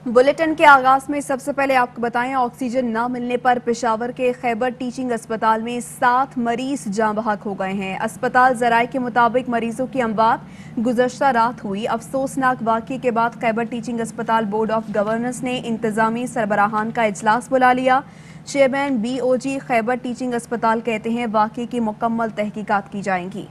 Bulletin के आगाज में सबसे पहले आपको बताएं, ऑक्सीजन न मिलने पर पेशावर के खैबर टीचिंग अस्पताल में 7 मरीज जाँ बहक हो गए हैं। अस्पताल जराये के मुताबिक मरीजों की अमवात गुज़श्ता रात हुई। अफसोसनाक वाक़ये के बाद खैबर टीचिंग अस्पताल बोर्ड ऑफ गवर्नेंस ने इंतजामी सरबराहान का इजलास बुला लिया। चेयरमैन BOG खैबर टीचिंग अस्पताल कहते हैं वाक़ये की मुकम्मल तहकीकात की जाएंगी।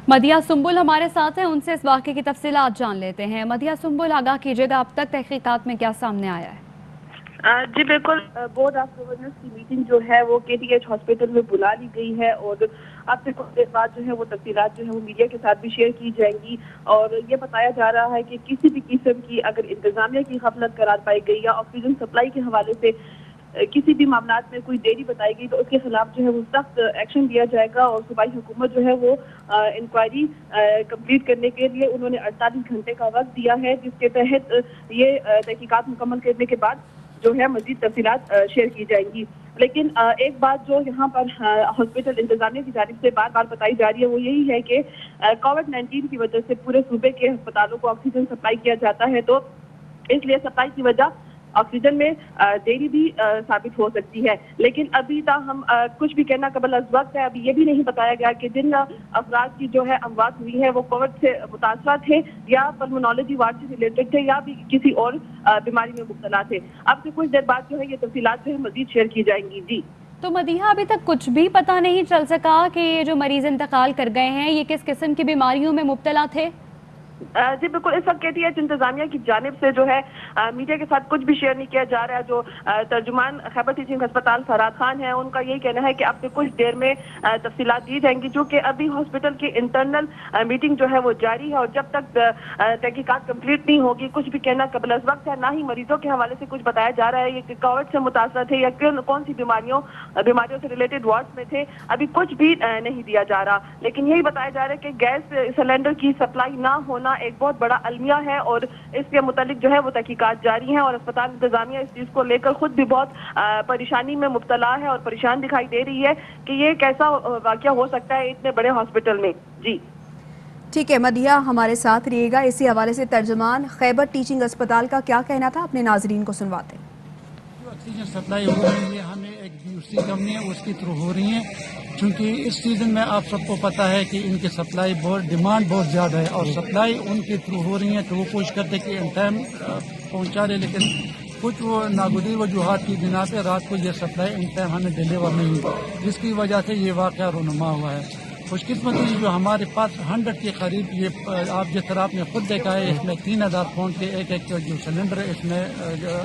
मदिया सुंबुल हमारे साथ हैं, उनसे इस वाक़े की तफसीलात जान लेते हैं। मदिया सुंबुल, आगाह कीजिएगा, अब तक तहकीकात में क्या सामने आया है? जी बिल्कुल, बोर्ड ऑफ गवर्नेंस की मीटिंग जो है वो KTH हॉस्पिटल में बुला ली गई है और अब से कुछ देर बाद जो है वो तफसीलात जो है वो मीडिया के साथ भी शेयर की जाएंगी। और ये बताया जा रहा है कि किसी भी किस्म की अगर इंतजामिया की गफलत करार पाई गई या ऑक्सीजन सप्लाई के हवाले से किसी भी मामलात में कोई देरी बताई गई तो उसके खिलाफ जो है वो सख्त एक्शन लिया जाएगा। और सूबाई हुकूमत जो है वो इंक्वायरी कंप्लीट करने के लिए उन्होंने 48 घंटे का वक्त दिया है, जिसके तहत ये तहकीकात मुकम्मल करने के बाद जो है मजीद तफसीलात शेयर की जाएंगी। लेकिन एक बात जो यहाँ पर हॉस्पिटल इंतजामिया की जानिब से बार बार बताई जा रही है वो यही है कि कोविड-19 की वजह से पूरे सूबे के अस्पतालों को ऑक्सीजन सप्लाई किया जाता है, तो इसलिए सप्लाई की वजह ऑक्सीजन में देरी भी साबित हो सकती है। लेकिन अभी तक हम कुछ भी कहना कबल अज़ वक्त है। अभी ये भी नहीं बताया गया कि जिन अफराद की जो है अमवात हुई है वो कोविड से मुतासरा थे या पल्मोनोलॉजी वार्ड से रिलेटेड थे या भी किसी और बीमारी में मुब्तला थे। अब से कुछ देर बाद जो है ये तफसीलात जो है मजीद शेयर की जाएंगी। जी तो मदिया, अभी तक कुछ भी पता नहीं चल सका कि ये जो मरीज इंतकाल कर गए हैं ये किस किस्म की बीमारियों में मुब्तला थे? जी बिल्कुल, इस वक्त KTH इंतजामिया की जानिब से जो है मीडिया के साथ कुछ भी शेयर नहीं किया जा रहा है। जो तर्जुमान खैबर टीचिंग अस्पताल फराद खान है उनका यही कहना है कि अब से कुछ देर में तफसीलात दी जाएंगी, क्योंकि अभी हॉस्पिटल की इंटरनल मीटिंग जो है वो जारी है और जब तक तहकीकात कंप्लीट नहीं होगी कुछ भी कहना कबल अज़ वक्त है। ना ही मरीजों के हवाले से कुछ बताया जा रहा है ये कोविड से मुतासर थे या कौन सी बीमारियों से रिलेटेड वार्ड में थे, अभी कुछ भी नहीं दिया जा रहा। लेकिन यही बताया जा रहा है कि गैस सिलेंडर की सप्लाई ना होना एक बहुत बड़ा अलमिया है और इसके मुतालिक जो है वो तहकीकात जारी है और अस्पताल इंतजामिया इस चीज को लेकर खुद भी बहुत परेशानी में मुब्तला है और परेशान दिखाई दे रही है कि ये कैसा वाकया हो सकता है इतने बड़े हॉस्पिटल में। जी ठीक है मदिया, हमारे साथ रहिएगा। इसी हवाले से तर्जुमान खैबर टीचिंग अस्पताल का क्या कहना था अपने नाजरीन को सुनवाते हैं। ऑक्सीजन सप्लाई हो रही है, हमें एक दूसरी कंपनी है उसके थ्रू हो रही है, क्योंकि इस सीज़न में आप सबको पता है कि इनकी सप्लाई बहुत डिमांड बहुत ज़्यादा है और सप्लाई उनके थ्रू हो रही है, तो वो कोशिश करते कि इन टाइम पहुँचा रहे, लेकिन कुछ वो नागुदी वजूहात की बिना पे रात को ये सप्लाई इन टाइम हमें डिलीवर नहीं हुई, जिसकी वजह से ये वाक़या रुनुमा हुआ है। खुशकिस्मती जो हमारे पास 100 के करीब ये आप जिस तरह आपने खुद देखा है इसमें 3000 पाउंड के एक जो सिलेंडर है इसमें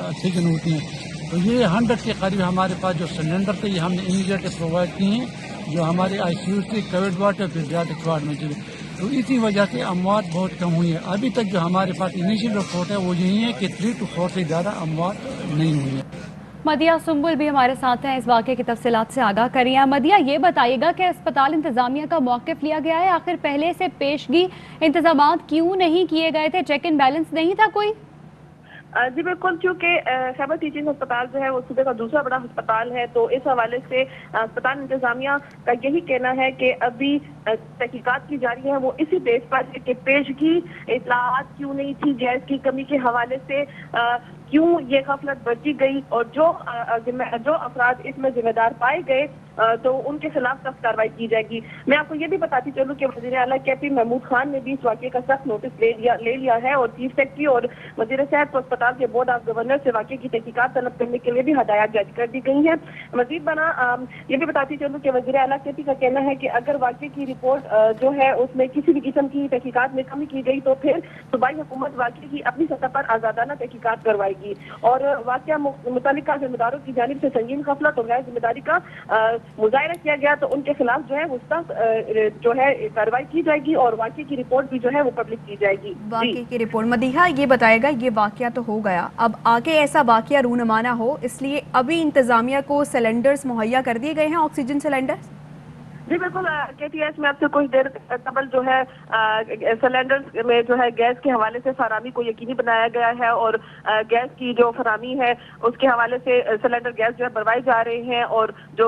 ऑक्सीजन होती हैं, तो ये 100 के करीब हमारे पास जो सिलेंडर थे ये हमने इमीडिएट प्रोवाइड किए हैं, जो हमारे ICU के कोविड वार्ड और पीडियाट्रिक वार्ड में चले, तो इसी वजह से अमवात बहुत कम हुई है। अभी तक जो हमारे पास इनिशियल रिपोर्ट है वो यही है कि 3 to 4 से ज़्यादा अमवात नहीं हुई है। मदिया सुंबुल भी हमारे साथ हैं, इस वाक़े की तफसीलात से आगाह करिए। मदिया, ये बताइएगा कि अस्पताल इंतजामिया का मौक़िफ़ लिया गया है, आखिर पहले से पेशगी इंतजामात क्यों नहीं किए गए थे? चेक एंड बैलेंस नहीं था कोई? जी बिल्कुल, क्योंकि खैबर टीचिंग अस्पताल जो है वो सूबे का दूसरा बड़ा अस्पताल है, तो इस हवाले से अस्पताल इंतजामिया का यही कहना है कि अभी तहकीकात की जारी है वो इसी बेस पर है कि पेशगी इत्तलाआत क्यों नहीं थी, गैस की कमी के हवाले से क्यों ये गफलत बरती गई और जो अफराद इसमें जिम्मेदार पाए गए तो उनके खिलाफ सख्त कार्रवाई की जाएगी। मैं आपको ये भी बताती चलूँ कि वज़ीर आला KP महमूद खान ने भी इस वाक़े का सख्त नोटिस ले लिया है और चीफ सेक्रेटरी और वज़ीर सेहत को अस्पताल के बोर्ड ऑफ गवर्नर से वाक़े की तहकीकात तलब करने के लिए भी हदायत जारी कर दी गई है। मजीद बना ये भी बताती चलूँ कि वज़ीर आला KP का कहना है कि अगर वाक़े की रिपोर्ट जो है उसमें किसी भी किस्म की तहकीकात में कमी की गई तो फिर सूबाई हुकूमत वाक़े की अपनी सतह पर आज़ादाना तहकीकात करवाएगी और वाक़या मुतल्लिका जिम्मेदारों की जानिब से संगीन गफलत और गैर जिम्मेदारी का मुजाहिरा किया गया तो उनके खिलाफ जो है सख्त जो है कार्रवाई की जाएगी और वाक़े की रिपोर्ट भी जो है वो पब्लिक की जाएगी। वाक़े की रिपोर्ट मदीहा ये बताएगा, ये वाक़या तो हो गया, अब आगे ऐसा वाक़या रूनुमा ना हो इसलिए अभी इंतजामिया को सिलेंडर्स मुहैया कर दिए गए हैं, ऑक्सीजन सिलेंडर्स? जी बिल्कुल, KTH में अब से कुछ देर कबल जो है सिलेंडर में जो है गैस के हवाले से फरामी को यकीनी बनाया गया है और गैस की जो फरामी है उसके हवाले से सिलेंडर गैस जो है भरवाए जा रहे हैं और जो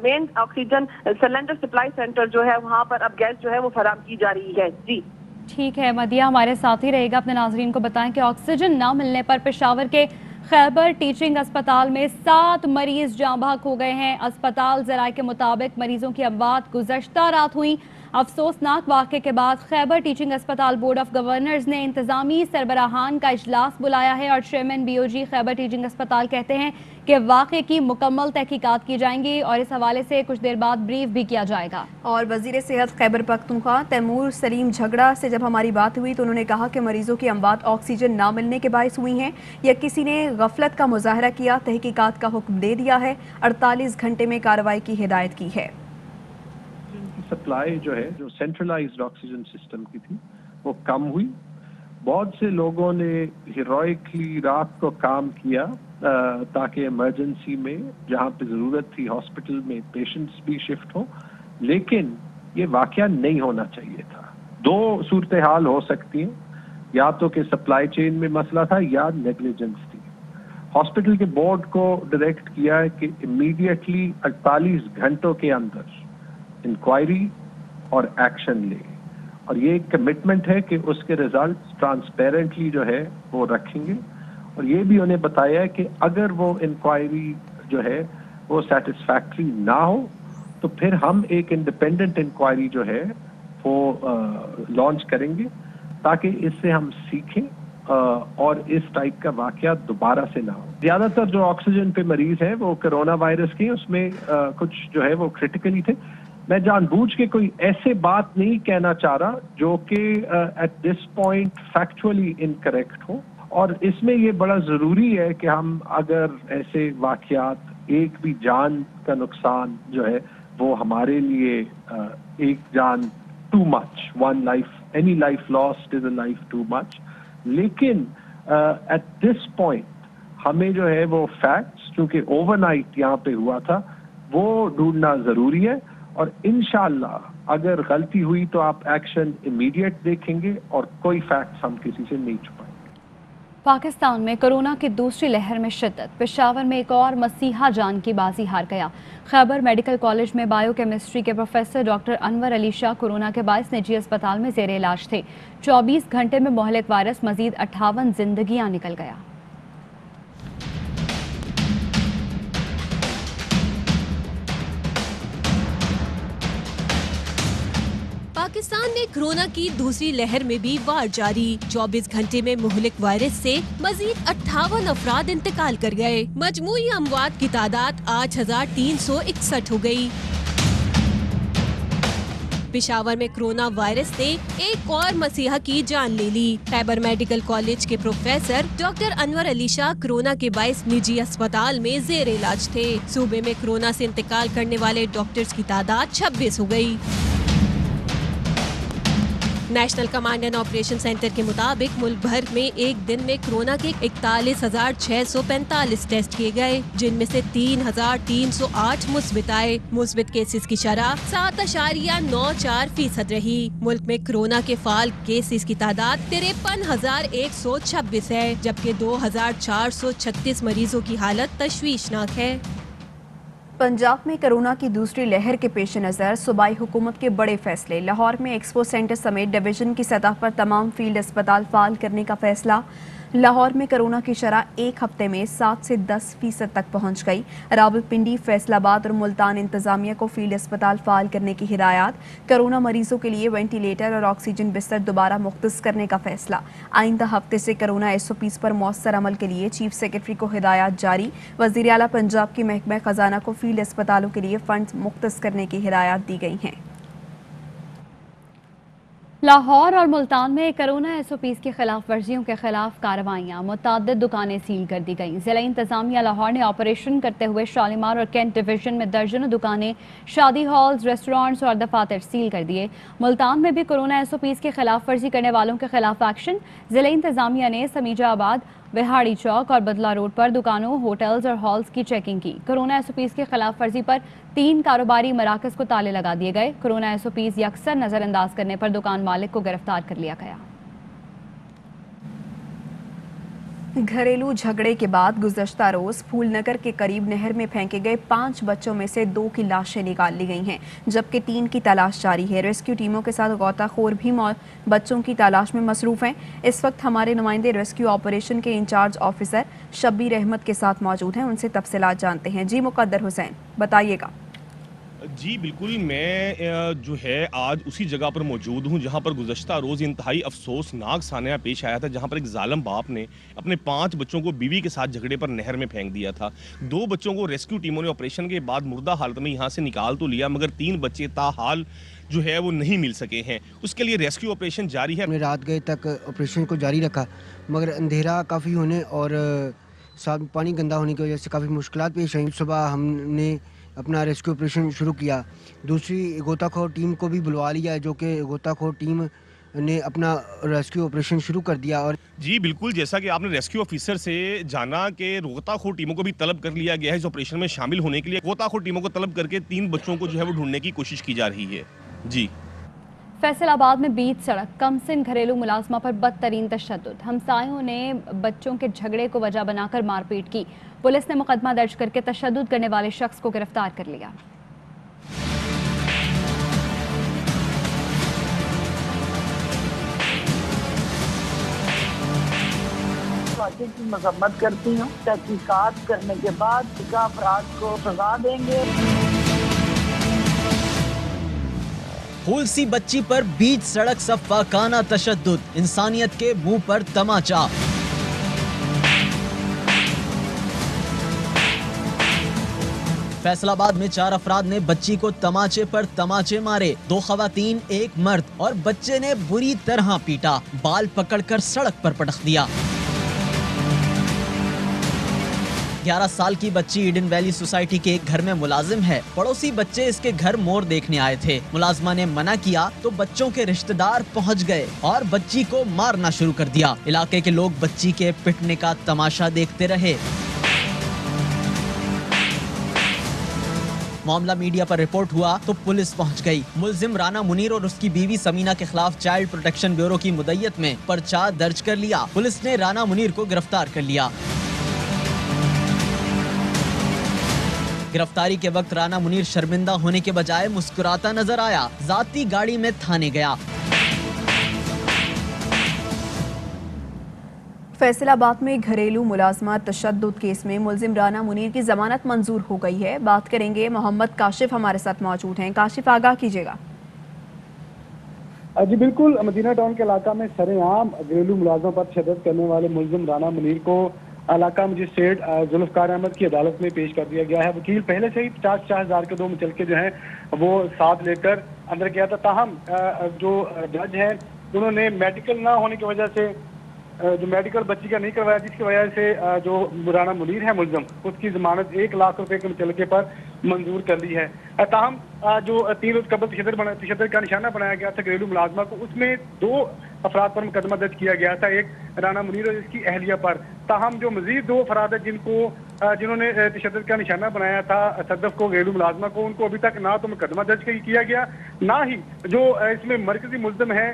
main oxygen cylinder supply centre जो है वहाँ पर अब गैस जो है वो फराम की जा रही है। जी ठीक है मदिया, हमारे साथ ही रहेगा। अपने नाजरीन को बताएं कि ऑक्सीजन ना मिलने पर पेशावर के خیبر ٹیچنگ اسپتال میں 7 مریض جاں بحق ہو گئے ہیں۔ اسپتال ذرائع کے مطابق مریضوں کی اموات گزشتہ رات ہوئی۔ افسوسناک واقعے کے بعد خیبر ٹیچنگ اسپتال بورڈ آف گورنرز نے انتظامی سربراہان کا اجلاس بلایا ہے اور چیئرمین بی او جی خیبر ٹیچنگ اسپتال کہتے ہیں کہ واقعے کی مکمل تحقیقات کی جائیں گی اور اس حوالے سے کچھ دیر بعد بریف بھی کیا جائے گا۔ اور وزیر صحت خیبر پختونخوا تیمور سلیم جھگڑا سے جب ہماری بات ہوئی تو انہوں نے کہا کہ مریضوں کی اموات آکسیجن نہ ملنے کے باعث ہوئی ہیں یا کسی نے غفلت کا مظاہرہ کیا، تحقیقات کا حکم دے دیا ہے، 48 گھنٹے میں کارروائی کی ہدایت کی ہے۔ سپلائی جو ہے جو سینٹرلائزڈ آکسیجن سسٹم کی تھی وہ کم ہوئی۔ بہت سے لوگوں نے ہیروئکلی رات کو کام کیا تاکہ ایمرجنسی میں جہاں پہ ضرورت تھی ہاسپٹل میں پیشنٹس بھی شفٹ ہوں، لیکن یہ واقعہ نہیں ہونا چاہیے تھا۔ 2 صورتحال ہو سکتی ہیں، یا تو کہ سپلائی چین میں مسئلہ تھا یا نیگلیجنس تھی۔ ہاسپٹل کے بورڈ کو ڈائریکٹ کیا ہے کہ امیڈیٹلی 48 گھنٹوں کے اندر انکوائری اور ایکشن لے، اور یہ ایک کمٹمنٹ ہے کہ اس کے ریزلٹس ٹرانسپیرنٹلی جو ہے وہ رکھیں گے، اور یہ بھی انہیں بتایا ہے کہ اگر وہ انکوائری جو ہے وہ سیٹسفیکٹری نہ ہو تو پھر ہم ایک انڈیپینڈنٹ انکوائری جو ہے وہ لانچ کریں گے تاکہ اس سے ہم سیکھیں اور اس ٹائپ کا واقعہ دوبارہ سے نہ ہو۔ زیادہ تر جو آکسیجن پہ مریض ہیں وہ کرونا وائرس کے، اس میں کچھ جو ہے وہ کریٹیکلی تھے۔ میں جان بوجھ کے کوئی ایسے بات نہیں کہنا چاہ رہا جو کہ at this point factually incorrect ہو، اور اس میں یہ بڑا ضروری ہے کہ ہم اگر ایسے واقعات، ایک بھی جان کا نقصان جو ہے وہ ہمارے لیے ایک جان too much, one life, any life lost is a life too much, لیکن ایٹ دس پوائنٹ ہمیں جو ہے وہ فیکٹس، چونکہ اوور نائٹ یہاں پہ ہوا تھا، وہ ڈھونڈنا ضروری ہے، اور انشاءاللہ اگر غلطی ہوئی تو آپ ایکشن امیڈیٹ دیکھیں گے اور کوئی فیکٹس ہم کسی سے نہیں چھپائیں گے۔ پاکستان میں کرونا کی دوسری لہر میں شدت، پشاور میں ایک اور مسیحا جان کی بازی ہار گیا۔ خیبر میڈیکل کالج میں بائیو کیمسٹری کے پروفیسر ڈاکٹر انور علی شاہ کورونا کے باعث نجی اسپتال میں زیر علاج تھے۔ 24 گھنٹے میں مہلک وائرس مزید 58 زندگیاں نکل گیا۔ پاکستان میں کورونا کی دوسری لہر میں بھی وار جاری۔ 24 گھنٹے میں مہلک وائرس سے مزید 58 افراد انتقال کر گئے۔ مجموعی اموات کی تعداد 8361 ہو گئی۔ پشاور میں کورونا وائرس نے ایک اور مسیحا کی جان لے لی۔ خیبر میڈیکل کالج کے پروفیسر ڈاکٹر انور علی شاہ کورونا کے باعث نجی اسپتال میں زیر علاج تھے۔ صوبے میں کورونا سے انتقال کرنے والے ڈاکٹرز کی تعداد 26 ہو گئی۔ National command and operation centre کے مطابق ملک بھر میں ایک دن میں کورونا کے 41,645 ٹیسٹ کیے گئے، جن میں سے 3,308 مثبت آئے۔ مثبت کیسز کی شرح 7.94% رہی۔ ملک میں کورونا کے فعال کیسز کی تعداد 53,126 ہے، جبکہ 2,436 مریضوں کی حالت تشویشناک ہے۔ پنجاب میں کرونا کی دوسری لہر کے پیش نظر صوبائی حکومت کے بڑے فیصلے۔ لاہور میں ایکسپو سینٹر سمیت ڈویژن کی سطح پر تمام فیلڈ اسپتال فعال کرنے کا فیصلہ۔ لاہور میں کرونا کی شرح ایک ہفتے میں 7 سے 10% تک پہنچ گئی۔ راولپنڈی، فیصل آباد اور ملتان انتظامیہ کو فیلڈ اسپتال فعال کرنے کی ہدایات۔ کرونا مریضوں کے لیے وینٹیلیٹر اور آکسیجن بستر دوبارہ مختص کرنے کا فیصلہ۔ آئندہ ہفتے سے کرونا SOPs پر مؤثر عمل کے لیے چیف سیکرٹری کو ہدایات جاری۔ وزیر اعلیٰ پنجاب کی محکمہ خزانہ کو فیلڈ اسپتالوں کے لیے فنڈز مختص کرنے کی ہدایات دی گئی ہیں۔ لاہور اور ملتان میں کرونا SOPs کی خلاف ورزیوں کے خلاف کارروائیاں، متعدد دکانیں سیل کر دی گئیں۔ ضلع انتظامیہ لاہور نے آپریشن کرتے ہوئے شالیمار اور کینٹ ڈویژن میں درجنوں دکانیں، شادی ہالز، ریسٹورانٹس اور دفاتر سیل کر دیے۔ ملتان میں بھی کرونا SOPs کی خلاف ورزی کرنے والوں کے خلاف ایکشن۔ ضلع انتظامیہ نے سمیجہ آباد، وہاڑی چوک اور بدلہ روڈ پر دکانوں، ہوٹلز اور ہالز کی چیکنگ کی۔ کرونا SOPs کی خلاف ورزی پر 3 کاروباری مراکز کو تالے لگا دیے گئے۔ کرونا SOPs یکسر نظر انداز کرنے پر دکان مالک کو گرفتار کر لیا گیا۔ घरेलू झगड़े के बाद गुज़श्ता रोज फूलनगर के करीब नहर में फेंके गए 5 बच्चों में से 2 की लाशें निकाल ली गई हैं, जबकि 3 की तलाश जारी है। रेस्क्यू टीमों के साथ गौताखोर भी बच्चों की तलाश में मसरूफ हैं। इस वक्त हमारे नुमाइंदे रेस्क्यू ऑपरेशन के इंचार्ज ऑफिसर शब्बीर अहमद के साथ मौजूद हैं, उनसे तफसीलात जानते हैं। जी मुकद्दर हुसैन, बताइएगा। जी बिल्कुल, मैं जो है आज उसी जगह पर मौजूद हूँ जहाँ पर गुज़श्ता रोज़ इंतहाई अफसोसनाक सानिया पेश आया था, जहाँ पर एक जालिम बाप ने अपने 5 बच्चों को बीवी के साथ झगड़े पर नहर में फेंक दिया था। 2 बच्चों को रेस्क्यू टीमों ने ऑपरेशन के बाद मुर्दा हालत में यहाँ से निकाल तो लिया, मगर 3 बच्चे ताहाल जो है वो नहीं मिल सके हैं। उसके लिए रेस्क्यू ऑपरेशन जारी है। हमने रात गए तक ऑपरेशन को जारी रखा, मगर अंधेरा काफ़ी होने और साथ पानी गंदा होने की वजह से काफ़ी मुश्किलात पेश आई। सुबह हमने अपना रेस्क्यू ऑपरेशन शुरू किया। दूसरी गोताखोर टीम को भी बुलवा लिया, जो कि गोताखोर टीम ने अपना रेस्क्यू ऑपरेशन शुरू कर दिया। और जी बिल्कुल, जैसा कि आपने रेस्क्यू ऑफिसर से जाना कि गोताखोर टीमों को भी तलब कर लिया गया है इस ऑपरेशन में शामिल होने के लिए। गोताखोर टीमों को तलब करके 3 बच्चों को जो है वो ढूंढने की कोशिश की जा रही है। जी फैसलाबाद में बीच सड़क कमसिन घरेलू मुलाजमा पर बदतरीन तशद्दुद, हमसायों ने बच्चों के झगड़े को वजह बनाकर मारपीट की। पुलिस ने मुकदमा दर्ज करके तशद्दुद करने वाले शख्स को गिरफ्तार कर लिया। वाक़े की मजम्मत करती हूँ। तहकीकात करने के बाद अपराध को सजा देंगे। फूलसी बच्ची पर बीच सड़क सफाकाना तशद्दुद, इंसानियत के मुंह पर तमाचा। फैसलाबाद में 4 अफराद ने बच्ची को तमाचे पर तमाचे मारे। 2 खवातीन, 1 मर्द और बच्चे ने बुरी तरह पीटा, बाल पकड़कर सड़क पर पटक दिया। 11 साल की बच्ची ईडन वैली सोसाइटी के एक घर में मुलाजिम है। पड़ोसी बच्चे इसके घर मोर देखने आए थे। मुलाजमा ने मना किया तो बच्चों के रिश्तेदार पहुंच गए और बच्ची को मारना शुरू कर दिया। इलाके के लोग बच्ची के पिटने का तमाशा देखते रहे। मामला मीडिया पर रिपोर्ट हुआ तो पुलिस पहुंच गई। मुलजिम राना मुनीर और उसकी बीवी समीना के खिलाफ चाइल्ड प्रोटेक्शन ब्यूरो की मुद्दत में पर्चा दर्ज कर लिया। पुलिस ने राना मुनीर को गिरफ्तार कर लिया। गिरफ्तारी के वक्त राना मुनीर शर्मिंदा होने के बजाय मुस्कुराता नजर आया। जाती गाड़ी में थाने गया। फैसलाबाद में घरेलू मुलाजमत तशद्दुद केस में मुलजिम राना मुनीर की जमानत मंजूर हो गई है। बात करेंगे, मोहम्मद काशिफ हमारे साथ मौजूद हैं। काशिफ, आगाह कीजिएगा। जी बिल्कुल, मदीना टाउन के इलाका में सरेआम घरेलू मुलाजमत पर तशद्दुद करने वाले मुलजिम राना मुनीर को इलाका मजिस्ट्रेट जुल्फकार अहमद की अदालत में पेश कर दिया गया है। वकील पहले से ही 50 हज़ार के 2 मुचलके जो हैं वो साथ लेकर अंदर गया था। ताहम जो जज हैं उन्होंने मेडिकल ना होने की वजह से जो मेडिकल बच्ची का नहीं करवाया, जिसकी वजह से जो राना मुनीर है मुलजिम, उसकी जमानत 1 लाख रुपए के मुचलके पर मंजूर कर ली है। ताहम जो 3 रोज कबल तशद्दुद का निशाना बनाया गया था घरेलू मुलाजमा को, उसमें 2 अफराद पर मुकदमा दर्ज किया गया था, एक राना मुनीर और इसकी अहलिया पर। ताहम जो मजीद 2 अफराद है जिन्होंने तशद्दुद का निशाना बनाया था सदफ को, घरेलू मुलाजमा को, उनको अभी तक ना तो मुकदमा दर्ज किया गया, ना ही जो इसमें मरकजी मुलजिम है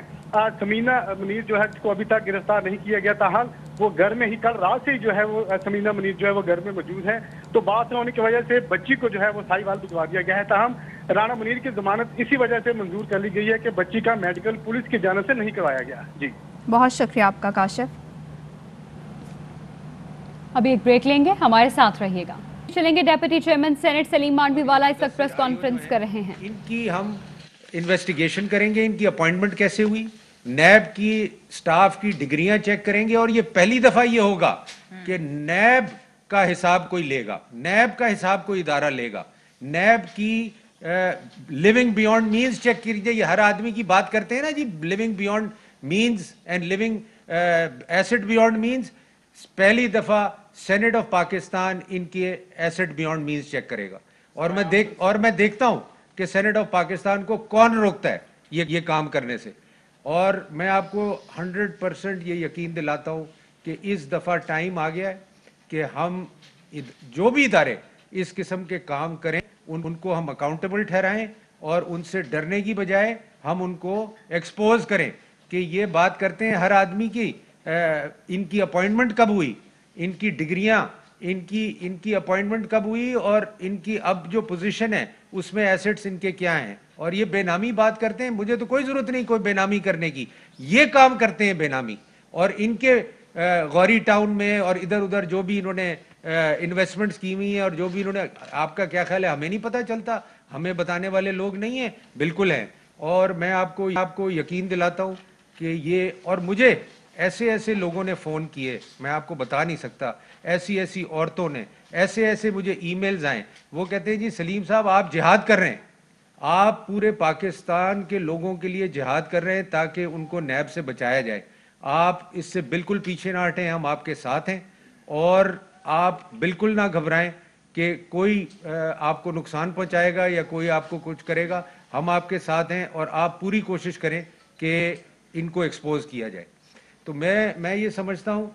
समीना मुनीर जो है, जिसको अभी तक गिरफ्तार नहीं किया गया। ताहाल वो घर में ही कल रात से ही जो है वो समीना मुनीर जो है वो घर में मौजूद है। तो बात न होने की वजह से बच्ची को जो है वो साहिवाल भिजवा दिया गया है। ताहम राना मुनीर की जमानत इसी वजह से मंजूर कर ली गई है कि बच्ची का मेडिकल पुलिस की जानिब से नहीं करवाया गया। जी बहुत शुक्रिया आपका काशिफ। अभी एक ब्रेक लेंगे, हमारे साथ रहिएगा। चलेंगे, deputy chairman senate Saleem Mandviwala इस वक्त प्रेस कॉन्फ्रेंस कर रहे हैं। इनकी हम इन्वेस्टिगेशन करेंगे, इनकी अपॉइंटमेंट कैसे हुई, नैब की स्टाफ की डिग्रियां चेक करेंगे, और ये पहली दफा ये होगा कि नैब का हिसाब कोई लेगा, नैब का हिसाब कोई इदारा लेगा। नैब की लिविंग बियॉन्ड मीन्स चेक कीजिए। ये हर आदमी की बात करते हैं ना जी, living beyond means and living asset beyond means. पहली दफा सेनेट ऑफ पाकिस्तान इनके एसेट बियॉन्ड मीन्स चेक करेगा, और मैं देखता हूं कि सेनेट ऑफ पाकिस्तान को कौन रोकता है ये काम करने से। और मैं आपको 100% ये यकीन दिलाता हूं कि इस दफा टाइम आ गया है कि हम जो भी इदारे इस किस्म के काम करें उनको हम अकाउंटेबल ठहराएं, और उनसे डरने की बजाय हम उनको एक्सपोज करें कि ये बात करते हैं हर आदमी की, इनकी अपॉइंटमेंट कब हुई, ان کی ڈگریاں, ان کی اپوائنٹمنٹ کب ہوئی اور ان کی اب جو پوزیشن ہے اس میں ایسٹس ان کے کیا ہیں. اور یہ بے نامی بات کرتے ہیں, مجھے تو کوئی ضرورت نہیں کوئی بے نامی کرنے کی, یہ کام کرتے ہیں بے نامی. اور ان کے غوری ٹاؤن میں اور ادھر ادھر جو بھی انہوں نے انویسٹمنٹس کی ہوئی ہیں اور جو بھی انہوں نے, آپ کا کیا خیال ہے ہمیں نہیں پتہ چلتا؟ ہمیں بتانے والے لوگ نہیں ہیں؟ بالکل ہیں. اور میں آپ کو یقین دلاتا ہوں کہ یہ, اور مجھے ایسے لوگوں نے فون کیے, میں آپ کو بتا نہیں سکتا, ایسی عورتوں نے, ایسے مجھے ای میلز آئیں, وہ کہتے ہیں جی سلیم صاحب آپ جہاد کر رہے ہیں, آپ پورے پاکستان کے لوگوں کے لیے جہاد کر رہے ہیں تاکہ ان کو نیب سے بچایا جائے, آپ اس سے بالکل پیچھے نہ ہٹیں, ہم آپ کے ساتھ ہیں, اور آپ بالکل نہ گھبرائیں کہ کوئی آپ کو نقصان پہنچائے گا یا کوئی آپ کو کچھ کرے گا, ہم آپ کے ساتھ ہیں, اور آپ پوری کوشش کریں کہ ان کو ایکسپوز کیا جائے. تو میں یہ سمجھتا ہوں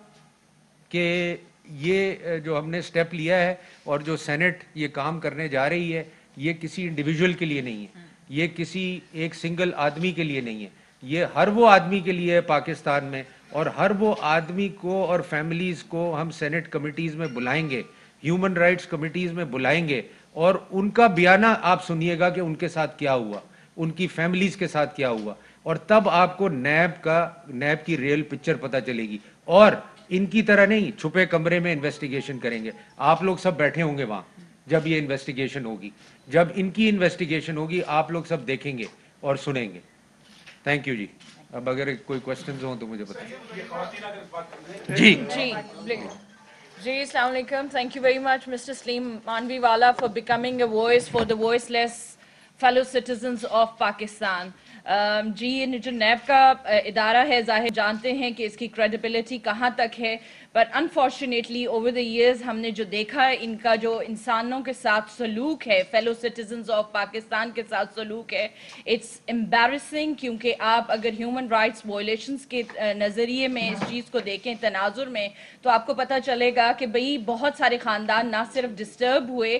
کہ یہ جو ہم نے سٹیپ لیا ہے اور جو سینٹ یہ کام کرنے جا رہی ہے, یہ کسی انڈیویجول کے لیے نہیں ہے, یہ کسی ایک سنگل آدمی کے لیے نہیں ہے, یہ ہر وہ آدمی کے لیے ہے پاکستان میں, اور ہر وہ آدمی کو اور فیملیز کو ہم سینٹ کمیٹیز میں بلائیں گے, ہیومن رائٹس کمیٹیز میں بلائیں گے, اور ان کا بیانہ آپ سنیے گا کہ ان کے ساتھ کیا ہوا, ان کی فیملیز کے ساتھ کیا ہوا, اور تب آپ کو نیب کی ریئل پکچر پتہ چلے گی. اور ان کی طرح نہیں چھپے کمرے میں انویسٹیگیشن کریں گے, آپ لوگ سب بیٹھے ہوں گے وہاں جب یہ انویسٹیگیشن ہوگی, جب ان کی انویسٹیگیشن ہوگی آپ لوگ سب دیکھیں گے اور سنیں گے. تھینک یو جی. اب اگر کوئی کوشچنز ہوں تو مجھے بتائیں. جی جی السلام علیکم. Thank you very much mister Saleem Mandviwalla for becoming a voice for the voiceless fellow citizens of Pakistan. جی یہ جو نیب کا ادارہ ہے, ظاہر جانتے ہیں کہ اس کی کریڈیبلٹی کہاں تک ہے, but unfortunately over the years ہم نے جو دیکھا ہے ان کا جو انسانوں کے ساتھ سلوک ہے, فیلو سٹیزنز آف پاکستان کے ساتھ سلوک ہے, اٹس امبیرسنگ. کیونکہ آپ اگر ہیومن رائٹس وائلیشنز کے نظریے میں اس چیز کو دیکھیں تناظر میں, تو آپ کو پتہ چلے گا کہ بھئی بہت سارے خاندان نہ صرف ڈسٹرب ہوئے,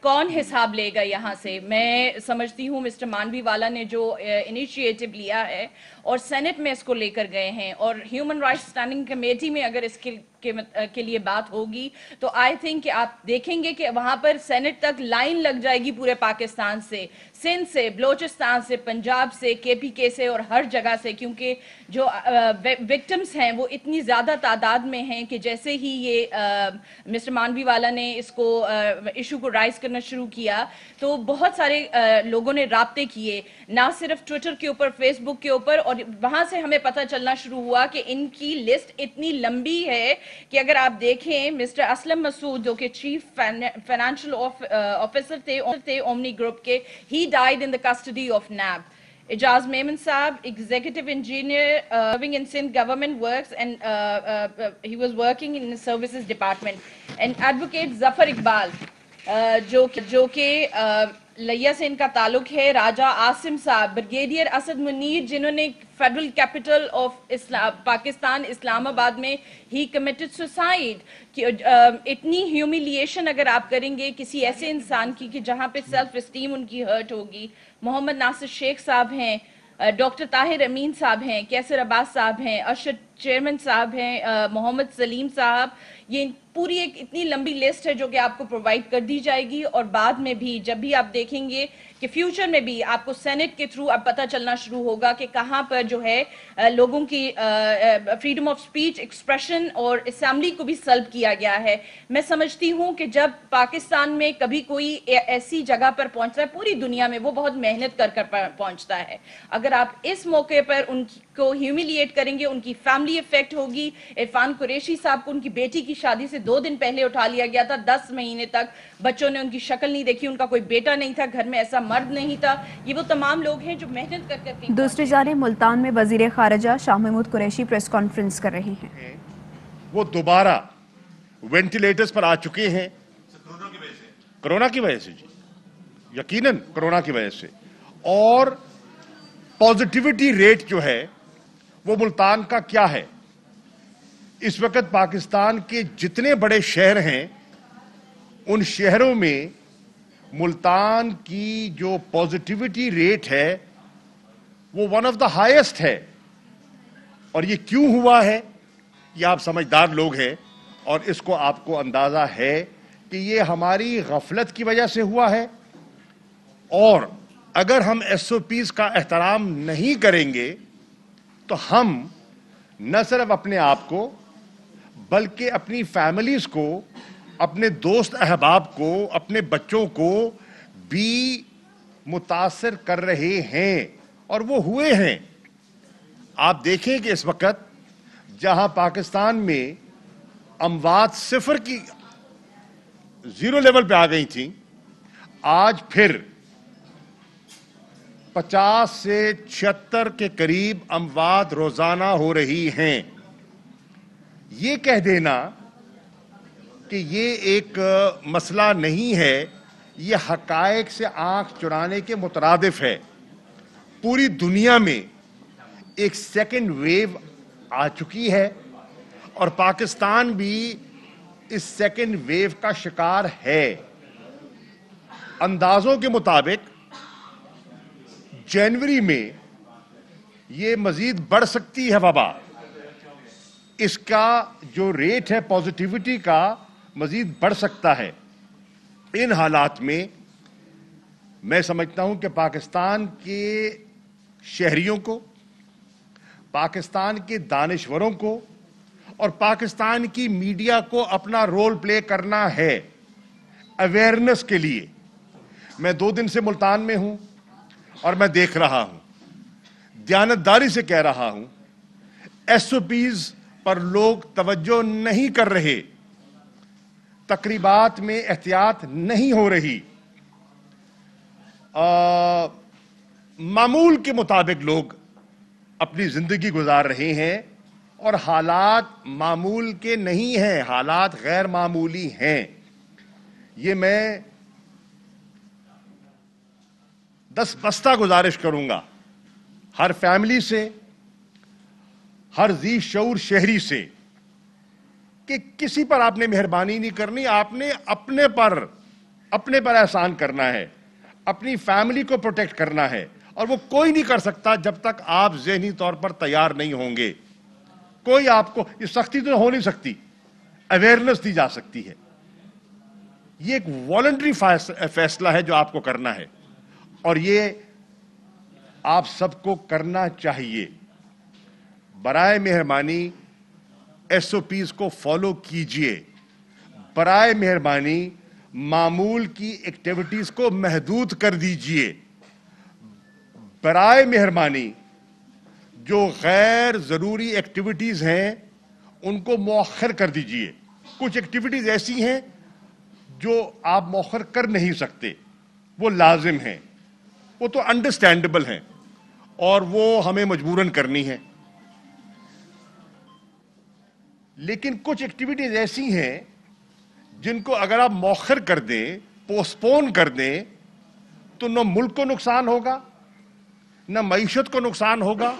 کون حساب لے گا یہاں سے. میں سمجھتی ہوں مسٹر مانوی والا نے جو انیشیٹو لیا ہے اور سینٹ میں اس کو لے کر گئے ہیں, اور ہیومن رائٹس اسٹینڈنگ کمیٹی میں اگر اس کے لیے بات ہوگی تو آئی تھنک کہ آپ دیکھیں گے کہ وہاں پر سینٹ تک لائن لگ جائے گی پورے پاکستان سے, سندھ سے, بلوچستان سے, پنجاب سے, کے پی کے سے, اور ہر جگہ سے, کیونکہ جو وکٹمز ہیں وہ اتنی زیادہ تعداد میں ہیں کہ جیسے ہی یہ مسٹر مانوی والا نے اس کو ایشو کو رائز کرنا شروع کیا تو بہت سارے لوگوں نے رابطے کیے, نہ صرف ٹویٹر کے اوپر, فیس بک کے اوپر, اور وہاں سے ہمیں پتہ چلنا شروع ہوا کہ ان کی لسٹ اتنی لمبی ہے کہ اگر آپ دیکھیں مسٹر اسلم مسعود جو کہ چیف فائنینشیل آفیسر تھے اومنی گروپ کے, ہی died in the custody of NAB. Ejaz Memon sahib executive engineer serving in Sindh government works and he was working in the services department. And advocate Zafar Iqbal جو کہ لیا سے ان کا تعلق ہے, راجہ عاصم صاحب, بریگیڈیئر اسد منیر جنہوں نے فیڈرل کیپٹل آف پاکستان اسلام آباد میں ہی کمیٹڈ سوسائڈ. اتنی ہیومیلیشن اگر آپ کریں گے کسی ایسے انسان کی کہ جہاں پہ سیلف اسٹیم ان کی ہرٹ ہوگی. محمد ناصر شیخ صاحب ہیں, ڈاکٹر طاہر امین صاحب ہیں, کیسر عباس صاحب ہیں, ارشد چیئرمین صاحب ہیں, محمد سلیم صاحب, یہ پوری ایک اتنی لمبی لسٹ ہے جو کہ آپ کو پرووائڈ کر دی جائے گی. اور بعد میں بھی جب بھی آپ دیکھیں گے کہ فیوچر میں بھی آپ کو سینٹ کے تھرو اب پتہ چلنا شروع ہوگا کہ کہاں پر جو ہے لوگوں کی فریڈم آف سپیچ, ایکسپریشن اور اسمبلی کو بھی سلب کیا گیا ہے. میں سمجھتی ہوں کہ جب پاکستان میں کبھی کوئی ایسی جگہ پر پہنچتا ہے پوری دنیا میں, وہ بہت محنت کر پہنچتا ہے. اگر آپ اس موقع پر ان کو ہیومیلیٹ کریں گے, ان کی فیملی افیکٹ ہوگی. عرفان قریشی صاحب کو ان کی بیٹی کی شادی سے 2 دن پہلے اٹھا لیا گیا تھا, 10 مہینے تک بچوں نے ان کی شکل نہیں دیکھی, ان کا کوئی بیٹا نہیں تھا, گھر میں ایسا مرد نہیں تھا. یہ وہ تمام لوگ ہیں جو محنت کر کے. دوسری جانب ملتان میں وزیر خارجہ شاہ محمود قریشی پریس کانفرنس کر رہے ہیں. وہ دوبارہ وینٹیلیٹرز پر آ چکے ہیں کرونا کی وجہ سے. جی یقیناً کرونا کی وجہ سے. اور پازیٹیوٹی ریٹ جو ہے وہ ملتان کا کیا ہے؟ اس وقت پاکستان کے جتنے بڑے شہر ہیں ان شہروں میں ملتان کی جو پازیٹیوٹی ریٹ ہے وہ ون آف دا ہائیسٹ ہے. اور یہ کیوں ہوا ہے؟ کہ آپ سمجھدار لوگ ہیں اور اس کو آپ کو اندازہ ہے کہ یہ ہماری غفلت کی وجہ سے ہوا ہے، اور اگر ہم SOPs کا احترام نہیں کریں گے تو ہم نہ صرف اپنے آپ کو بلکہ اپنی فیملیز کو، اپنے دوست احباب کو، اپنے بچوں کو بھی متاثر کر رہے ہیں، اور وہ ہوئے ہیں۔ آپ دیکھیں کہ اس وقت جہاں پاکستان میں اموات صفر کی زیرو لیول پہ آ گئی تھیں، آج پھر 50 سے 76 کے قریب اموات روزانہ ہو رہی ہیں۔ یہ کہہ دینا کہ یہ ایک مسئلہ نہیں ہے، یہ حقائق سے آنکھ چرانے کے مترادف ہے۔ پوری دنیا میں ایک سیکنڈ ویو آ چکی ہے اور پاکستان بھی اس سیکنڈ ویو کا شکار ہے۔ اندازوں کے مطابق جنوری میں یہ مزید بڑھ سکتی ہے وبا، اس کا جو ریٹ ہے پازیٹیوٹی کا مزید بڑھ سکتا ہے۔ ان حالات میں میں سمجھتا ہوں کہ پاکستان کے شہریوں کو، پاکستان کے دانشوروں کو اور پاکستان کی میڈیا کو اپنا رول پلے کرنا ہے اویئرنس کے لیے۔ میں 2 دن سے ملتان میں ہوں اور میں دیکھ رہا ہوں، دیانتداری سے کہہ رہا ہوں، SOPs پر لوگ توجہ نہیں کر رہے، تقریبات میں احتیاط نہیں ہو رہی، معمول کے مطابق لوگ اپنی زندگی گزار رہے ہیں، اور حالات معمول کے نہیں ہیں، حالات غیر معمولی ہیں۔ یہ میں دستبستہ گزارش کروں گا ہر فیملی سے، ہر ذی شعور شہری سے، کہ کسی پر آپ نے مہربانی نہیں کرنی، آپ نے اپنے پر احسان کرنا ہے، اپنی فیملی کو پروٹیکٹ کرنا ہے، اور وہ کوئی نہیں کر سکتا جب تک آپ ذہنی طور پر تیار نہیں ہوں گے۔ کوئی آپ کو، یہ سختی تو ہو نہیں سکتی، اویئرنس دی جا سکتی ہے۔ یہ ایک والنٹری فیصلہ ہے جو آپ کو کرنا ہے، اور یہ آپ سب کو کرنا چاہیے۔ برائے مہربانی SOPs کو فالو کیجئے، برائے مہربانی معمول کی ایکٹیویٹیز کو محدود کر دیجئے، برائے مہربانی جو غیر ضروری ایکٹیویٹیز ہیں ان کو مؤخر کر دیجئے۔ کچھ ایکٹیویٹیز ایسی ہیں جو آپ مؤخر کر نہیں سکتے، وہ لازم ہیں، وہ تو انڈرسٹینڈیبل ہیں اور وہ ہمیں مجبوراً کرنی ہے۔ لیکن کچھ ایکٹیویٹیز ایسی ہیں جن کو اگر آپ مؤخر کر دیں، پوسٹپون کر دیں، تو نہ ملک کو نقصان ہوگا، نہ معیشت کو نقصان ہوگا،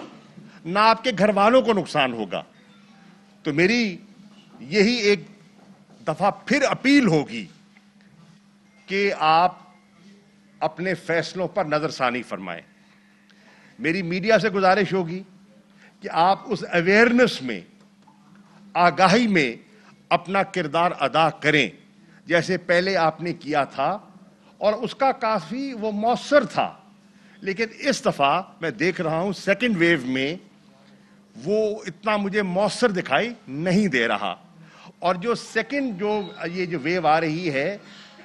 نہ آپ کے گھر والوں کو نقصان ہوگا۔ تو میری یہی ایک دفعہ پھر اپیل ہوگی کہ آپ اپنے فیصلوں پر نظر ثانی فرمائیں۔ میری میڈیا سے گزارش ہوگی کہ آپ اس اویئرنس میں، آگاہی میں اپنا کردار ادا کریں جیسے پہلے آپ نے کیا تھا، اور اس کا کافی وہ مؤثر تھا۔ لیکن اس دفعہ میں دیکھ رہا ہوں سیکنڈ ویو میں وہ اتنا مجھے مؤثر دکھائی نہیں دے رہا، اور جو سیکنڈ یہ جو ویو آ رہی ہے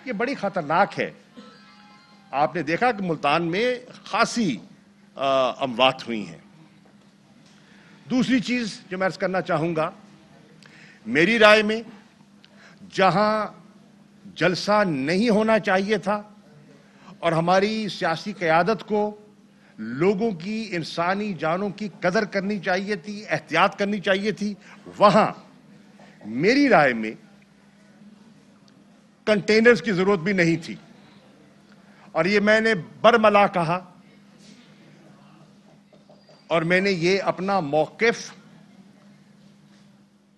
یہ بڑی خطرناک ہے۔ آپ نے دیکھا کہ ملتان میں خاصی اموات ہوئی ہیں۔ دوسری چیز جو میں عرض کرنا چاہوں گا، میری رائے میں جہاں جلسہ نہیں ہونا چاہیے تھا اور ہماری سیاسی قیادت کو لوگوں کی انسانی جانوں کی قدر کرنی چاہیے تھی، احتیاط کرنی چاہیے تھی، وہاں میری رائے میں کنٹینرز کی ضرورت بھی نہیں تھی۔ اور یہ میں نے برملا کہا، اور میں نے یہ اپنا موقف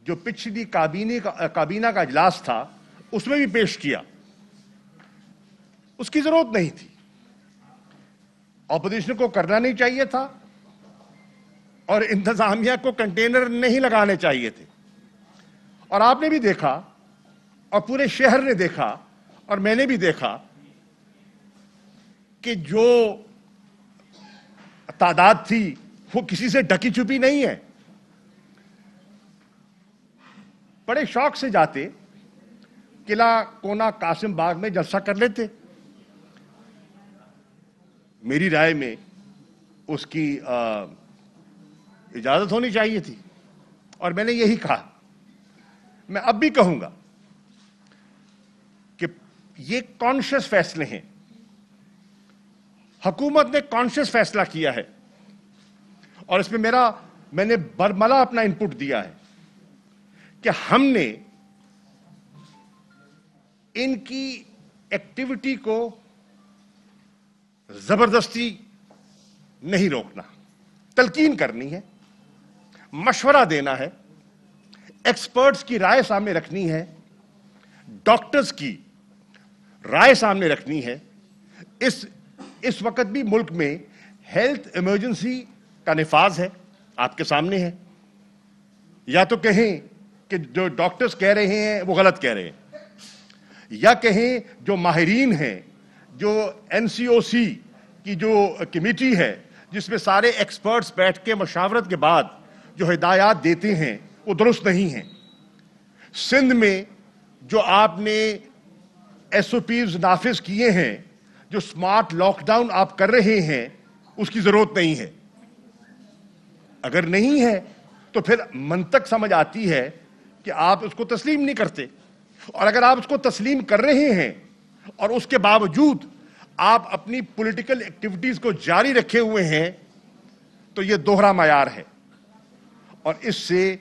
جو پچھلی کابینہ کا اجلاس تھا اس میں بھی پیش کیا۔ اس کی ضرورت نہیں تھی، اپوزیشن کو کرنا نہیں چاہیے تھا، اور انتظامیہ کو کنٹینر نہیں لگانے چاہیے تھے۔ اور آپ نے بھی دیکھا اور پورے شہر نے دیکھا اور میں نے بھی دیکھا کہ جو تعداد تھی وہ کسی سے ڈھکی چھپی نہیں ہے. بڑے شوق سے جاتے, قلعہ کونا قاسم باغ میں جلسہ کر لیتے. میری رائے میں اس کی اجازت ہونی چاہیے تھی اور میں نے یہی کہا. میں اب بھی کہوں گا کہ یہ کانشیس فیصلے ہیں, حکومت نے کانشیس فیصلہ کیا ہے اور اس میں میں نے برملا اپنا انپٹ دیا ہے کہ ہم نے ان کی ایکٹیویٹی کو زبردستی نہیں روکنا, تلقین کرنی ہے, مشورہ دینا ہے, ایکسپرٹس کی رائے سامنے رکھنی ہے, ڈاکٹرز کی رائے سامنے رکھنی ہے. اس وقت بھی ملک میں ہیلتھ ایمرجنسی کا نفاذ ہے, آپ کے سامنے ہے. یا تو کہیں کہ جو ڈاکٹرز کہہ رہے ہیں وہ غلط کہہ رہے ہیں, یا کہیں جو ماہرین ہیں, جو NCOC کی جو کمیٹی ہے جس میں سارے ایکسپرٹس بیٹھ کے مشاورت کے بعد جو ہدایات دیتے ہیں وہ درست نہیں ہیں. سندھ میں جو آپ نے SOPs نافذ کیے ہیں, جو سمارٹ لاک ڈاؤن آپ کر رہے ہیں, اس کی ضرورت نہیں ہے. اگر نہیں ہے تو پھر منطق سمجھ آتی ہے کہ آپ اس کو تسلیم نہیں کرتے, اور اگر آپ اس کو تسلیم کر رہے ہیں اور اس کے باوجود آپ اپنی پولیٹیکل ایکٹیویٹیز کو جاری رکھے ہوئے ہیں تو یہ دوہرا معیار ہے, اور اس سے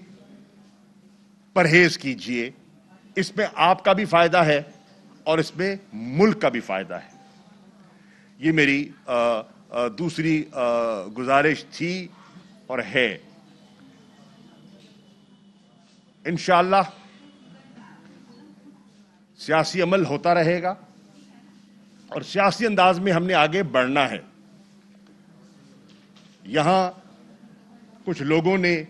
پرہیز کیجئے. اس میں آپ کا بھی فائدہ ہے اور اس میں ملک کا بھی فائدہ ہے. یہ میری دوسری گزارش تھی اور ہے. انشاءاللہ سیاسی عمل ہوتا رہے گا اور سیاسی انداز میں ہم نے آگے بڑھنا ہے. یہاں کچھ لوگوں نے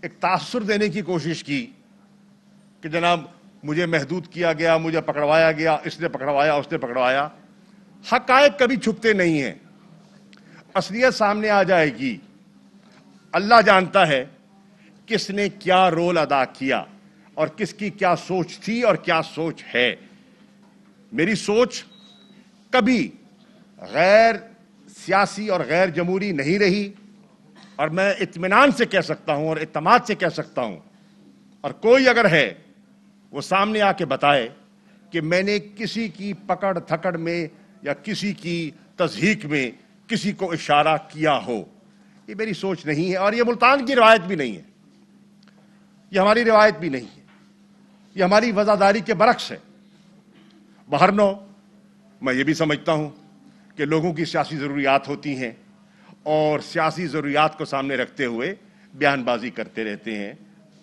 ایک تاثر دینے کی کوشش کی کہ جناب مجھے محدود کیا گیا, مجھے پکڑوایا گیا, اس نے پکڑوایا, اس نے پکڑوایا. حقائق کبھی چھپتے نہیں ہیں, اصلیت سامنے آ جائے گی. اللہ جانتا ہے کس نے کیا رول ادا کیا اور کس کی کیا سوچ تھی اور کیا سوچ ہے. میری سوچ کبھی غیر سیاسی اور غیر جمہوری نہیں رہی, اور میں اطمینان سے کہہ سکتا ہوں اور اعتماد سے کہہ سکتا ہوں, اور کوئی اگر ہے وہ سامنے آ کے بتائے کہ میں نے کسی کی پکڑ تھکڑ میں یا کسی کی تضحیک میں کسی کو اشارہ کیا ہو. یہ میری سوچ نہیں ہے, اور یہ ملتان کی روایت بھی نہیں ہے, یہ ہماری روایت بھی نہیں ہے, یہ ہماری وزاداری کے برعکس ہے. بہرنو میں یہ بھی سمجھتا ہوں کہ لوگوں کی سیاسی ضروریات ہوتی ہیں اور سیاسی ضروریات کو سامنے رکھتے ہوئے بیان بازی کرتے رہتے ہیں.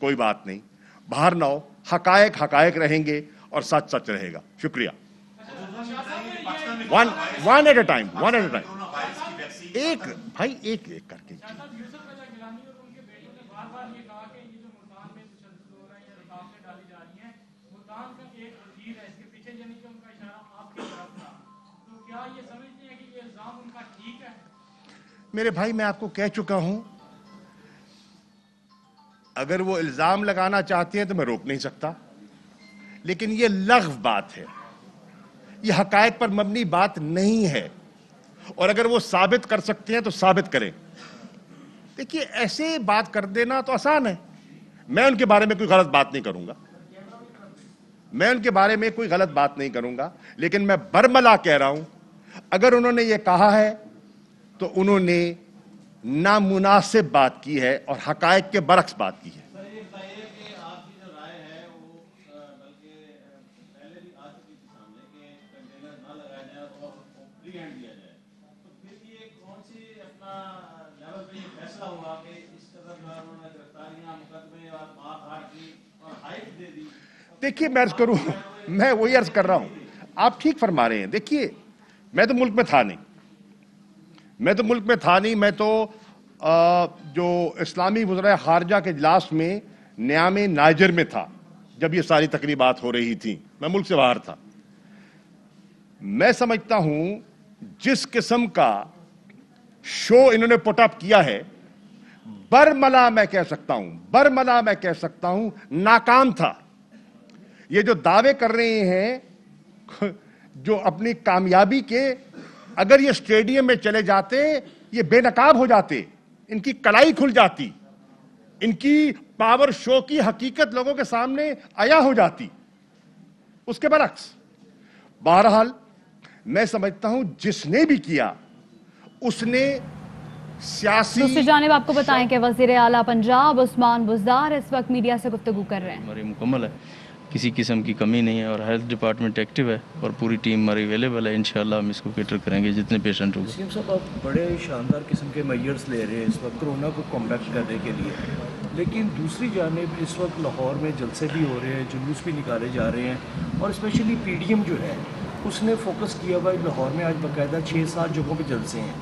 کوئی بات نہیں, بہرنو حقائق حقائق رہیں گے اور سچ سچ رہے گا. شکریہ. One at a time, one at a time. ایک بھائی ایک ایک کر کے. میرے بھائی میں آپ کو کہہ چکا ہوں, اگر وہ الزام لگانا چاہتے ہیں تو میں روک نہیں سکتا, لیکن یہ لغو بات ہے, یہ حقائق پر مبنی بات نہیں ہے, اور اگر وہ ثابت کر سکتے ہیں تو ثابت کریں. دیکھیے ایسے بات کر دینا تو آسان ہے. میں ان کے بارے میں کوئی غلط بات نہیں کروں گا, میں ان کے بارے میں کوئی غلط بات نہیں کروں گا, لیکن میں برملا کہہ رہا ہوں اگر انہوں نے یہ کہا ہے تو انہوں نے نامناسب بات کی ہے اور حقائق کے برعکس بات کی ہے. دیکھیے میں عرض کروں, میں وہی عرض کر رہا ہوں, آپ ٹھیک فرما رہے ہیں. دیکھیے میں تو ملک میں تھا نہیں, میں تو جو اسلامی وزرائے خارجہ کے اجلاس میں نیام نائجر میں تھا, जब ये सारी तकरीबात हो रही थी, मैं मुल्क से बाहर था। मैं समझता हूं जिस किस्म का शो इन्होंने पुटअप किया है, बरमला मैं कह सकता हूं नाकाम था। ये जो दावे कर रहे हैं जो अपनी कामयाबी के, अगर ये स्टेडियम में चले जाते ये बेनकाब हो जाते, इनकी कलाई खुल जाती, इनकी पावर शो की हकीकत लोगों के सामने आया हो जाती। उसके बरक्स बहरहाल मैं समझता हूं जिसने भी किया उसने सियासी। दूसरी जानिब आपको बताएं कि वज़ीर आला पंजाब उस्मान बुज़दार इस वक्त मीडिया से गुफ्तगू कर रहे हैं। हमारी मुकम्मल है, किसी किस्म की कमी नहीं है और हेल्थ डिपार्टमेंट एक्टिव है और पूरी टीम हमारी अवेलेबल है। इंशाल्लाह हम इसको कैटर करेंगे जितने पेशेंट होंगे। सीएम साहब, आप बड़े शानदार किस्म के मेजर्स ले रहे हैं इस वक्त कोरोना को कॉम्बैक्ट करने के लिए, लेकिन दूसरी जानिब इस वक्त लाहौर में जलसे भी हो रहे हैं, जुलूस भी निकाले जा रहे हैं और स्पेशली पीडीएम जो है उसने फोकस किया हुआ है लाहौर में आज बाकायदा 6-7 जगहों पे जलसे हैं।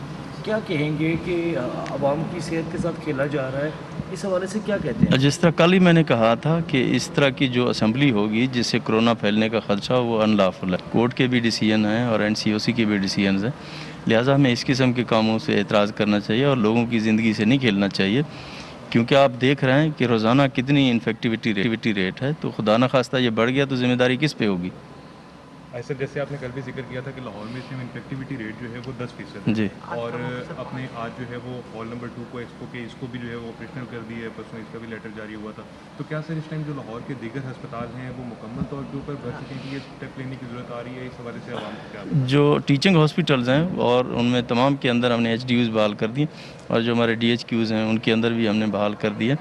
क्या कहेंगे कि आवाम की सेहत के साथ खेला जा रहा है, इस हवाले से क्या कहते हैं? जिस तरह कल ही मैंने कहा था कि इस तरह की जो असेंबली होगी जिससे कोरोना फैलने का खदशा वो अनलॉफुल है। कोर्ट के भी डिसीजन हैं और एनसीओसी के भी डिसीजन हैं, लिहाजा हमें इस किस्म के कामों से एतराज़ करना चाहिए और लोगों की ज़िंदगी से नहीं खेलना चाहिए, क्योंकि आप देख रहे हैं कि रोज़ाना कितनी इन्फेक्टिविटी रेट है। तो खुदा न खास्ता ये बढ़ गया तो जिम्मेदारी किस पे होगी? सर, जैसे आपने कल भी जिक्र किया था कि लाहौर में इस टाइम इन्फेक्टिविटी रेट जो है वो 10% जी, और अपने आज जो है वो हॉल नंबर 2 को इसको भी जो है वो ऑपरेशनल कर दिया है, परसों इसका भी लेटर जारी हुआ था। तो क्या सर इस टाइम जो लाहौर के दीगर अस्पताल हैं वो मुकम्मल तौर के ऊपर भर चुके हैं कि ये स्टेप लेने की ज़रूरत आ रही है? इस हवाले से आवाम को क्या? जो टीचिंग हॉस्पिटल्स हैं और उनमें तमाम के अंदर हमने HDUs बहाल कर दिए और जो हमारे DHQs हैं उनके अंदर भी हमने बहाल कर दिए।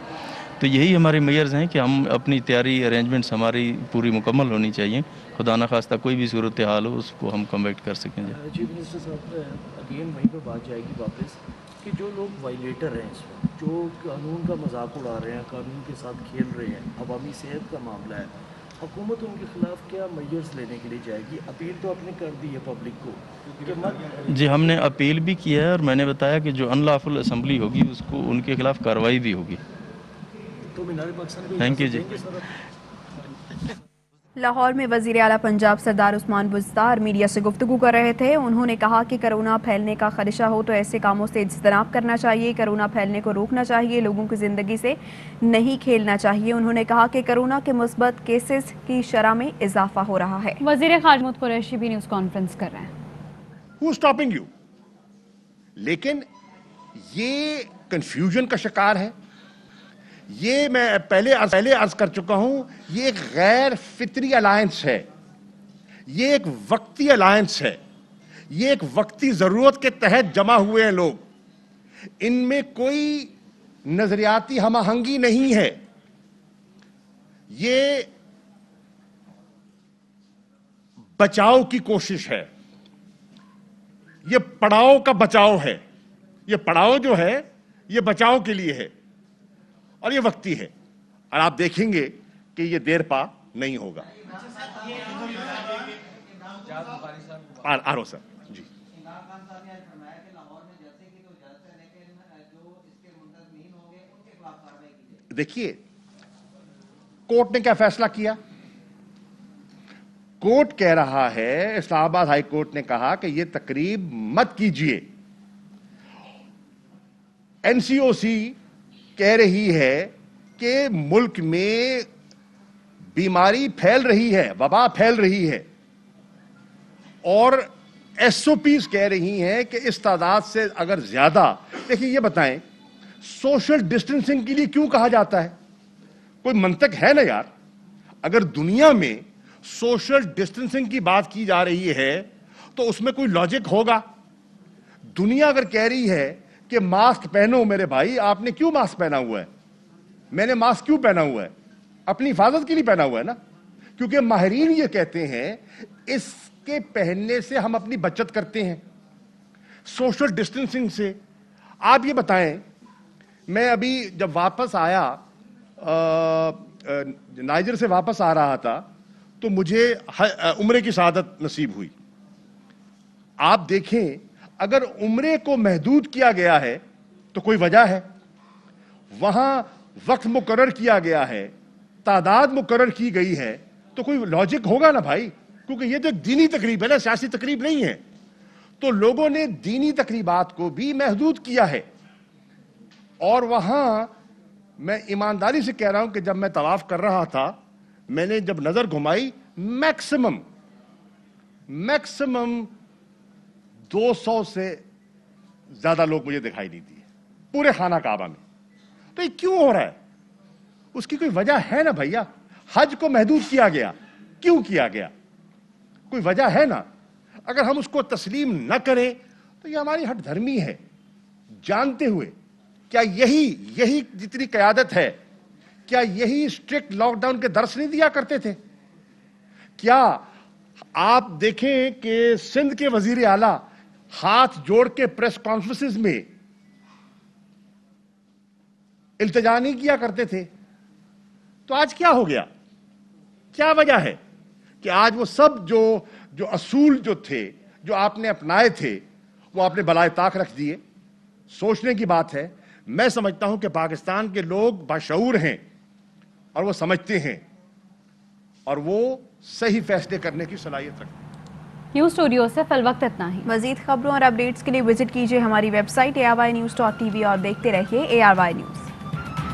तो यही हमारे मेजर्स हैं कि हम अपनी तैयारी अरेंजमेंट्स हमारी पूरी मुकम्मल होनी चाहिए, खुदा न खास्ता कोई भी सूरत हाल हो उसको हम कम्बैक्ट कर सकें। चीफ मिनिस्टर साहब, अगेन वहीं पर बात जाएगी वापस कि जो लोग वायलेटर हैं इस वक्त, जो कानून का मजाक उड़ा रहे हैं, कानून के साथ खेल रहे हैं, अवामी सेहत का मामला है, हुकूमत उनके खिलाफ क्या मेजर्स लेने के लिए जाएगी? अपील तो आपने कर दी है पब्लिक को कि मत। जी, हमने अपील भी किया है और मैंने बताया कि जो अनलॉफुल असेंबली होगी उसको उनके खिलाफ कार्रवाई भी होगी। तो मीनार पाकिस्तान को थैंक यू जी। लाहौर में वज़ीर आला पंजाब सरदार उस्मान बुज़दार मीडिया से गुफ्तगू कर रहे थे। उन्होंने कहा कि कोरोना फैलने का खदशा हो तो ऐसे कामों से इज्तनाब करना चाहिए, कोरोना फैलने को रोकना चाहिए, लोगों की ज़िंदगी से नहीं खेलना चाहिए। उन्होंने कहा कि कोरोना के मुस्बत केसेस की शरह में इजाफा हो रहा है। वज़ीर ख़ारजा महमूद कुरैशी भी न्यूज़ कॉन्फ्रेंस कर रहे हैं। Who's stopping you? लेकिन ये कंफ्यूजन का शिकार है। ये मैं पहले अर्ज कर चुका हूं, ये एक गैर फितरी अलायंस है, ये एक वक्ती अलायंस है, ये एक वक्ती जरूरत के तहत जमा हुए हैं लोग, इनमें कोई नजरियाती हमआहंगी नहीं है। ये बचाव की कोशिश है, ये पड़ाव का बचाव है। ये पड़ाव जो है ये बचाव के लिए है और ये वक्ती है और आप देखेंगे कि ये देर पा नहीं होगा। आरो सर जी। देखिए कोर्ट ने क्या फैसला किया। कोर्ट कह रहा है, इस्लामाबाद हाई कोर्ट ने कहा कि ये तकरीब मत कीजिए। एनसीओसी कह रही है कि मुल्क में बीमारी फैल रही है, वबा फैल रही है और एसओपीज कह रही हैं कि इस तादाद से अगर ज्यादा। देखिए ये बताएं, सोशल डिस्टेंसिंग के लिए क्यों कहा जाता है? कोई मंतक है ना यार। अगर दुनिया में सोशल डिस्टेंसिंग की बात की जा रही है तो उसमें कोई लॉजिक होगा। दुनिया अगर कह रही है कि मास्क पहनो, मेरे भाई आपने क्यों मास्क पहना हुआ है? मैंने मास्क क्यों पहना हुआ है? अपनी हिफाजत के लिए पहना हुआ है ना, क्योंकि माहिरीन ये कहते हैं इसके पहनने से हम अपनी बचत करते हैं सोशल डिस्टेंसिंग से। आप ये बताएं, मैं अभी जब वापस आया नाइजर से वापस आ रहा था तो मुझे उम्रे की शहादत नसीब हुई। आप देखें, अगर उम्रे को महदूद किया गया है तो कोई वजह है, वहां वक्त मुकर्रर किया गया है तादाद मुकर्रर की गई है तो कोई लॉजिक होगा ना भाई, क्योंकि ये तो एक दीनी तकरीब है ना, सियासी तकरीब नहीं है। तो लोगों ने दीनी तकरीबात को भी महदूद किया है। और वहां मैं ईमानदारी से कह रहा हूं कि जब मैं तवाफ कर रहा था, मैंने जब नजर घुमाई, मैक्सिमम 200 से ज्यादा लोग मुझे दिखाई नहीं दिए पूरे खाना काबा में। तो ये क्यों हो रहा है? उसकी कोई वजह है ना भैया। हज को महदूद किया गया, क्यों किया गया? कोई वजह है ना। अगर हम उसको तस्लीम न करें तो ये हमारी हट धर्मी है, जानते हुए। क्या यही जितनी क़यादत है, क्या यही स्ट्रिक्ट लॉकडाउन के दर्स नहीं दिया करते थे? क्या आप देखें कि सिंध के वजीर आला हाथ जोड़ के प्रेस कॉन्फ्रेंसेस में इल्तिजा नहीं किया करते थे? तो आज क्या हो गया? क्या वजह है कि आज वो सब जो असूल जो थे, जो आपने अपनाए थे, वो आपने बलाए ताक रख दिए? सोचने की बात है। मैं समझता हूं कि पाकिस्तान के लोग बाशऊर हैं और वो समझते हैं और वो सही फैसले करने की सलाहियत रखते हैं। न्यूज़ स्टूडियो से फिल वक्त इतना ही। मजीद खबरों और अपडेट्स के लिए विजिट कीजिए हमारी वेबसाइट ARYnews.tv और देखते रहिए ARY न्यूज़।